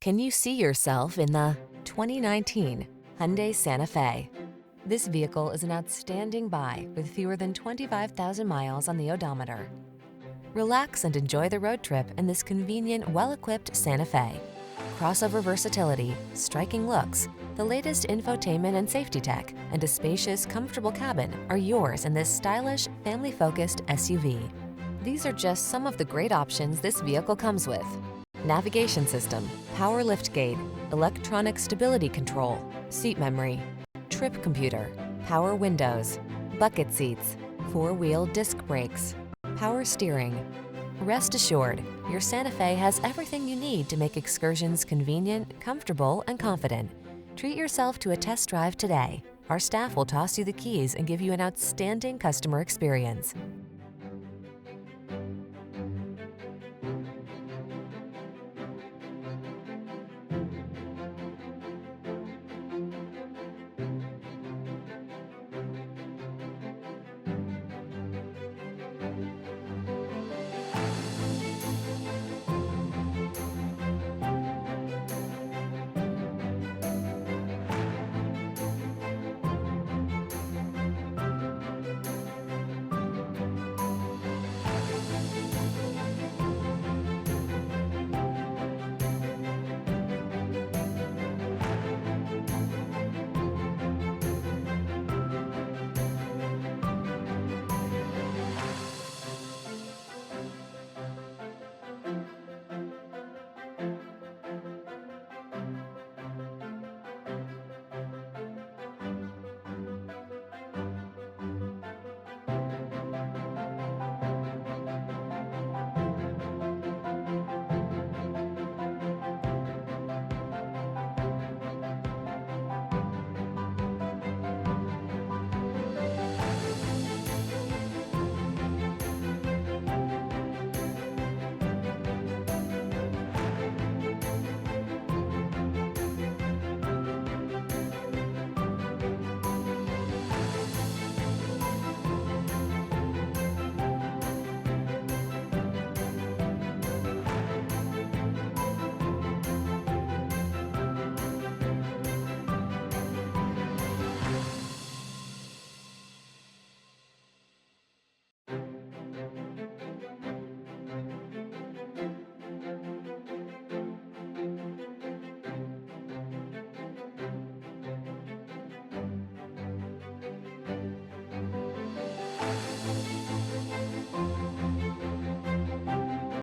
Can you see yourself in the 2019 Hyundai Santa Fe? This vehicle is an outstanding buy with fewer than 25,000 miles on the odometer. Relax and enjoy the road trip in this convenient, well-equipped Santa Fe. Crossover versatility, striking looks, the latest infotainment and safety tech, and a spacious, comfortable cabin are yours in this stylish, family-focused SUV. These are just some of the great options this vehicle comes with: navigation system, power liftgate, electronic stability control, seat memory, trip computer, power windows, bucket seats, four-wheel disc brakes, power steering. Rest assured, your Santa Fe has everything you need to make excursions convenient, comfortable, and confident. Treat yourself to a test drive today. Our staff will toss you the keys and give you an outstanding customer experience.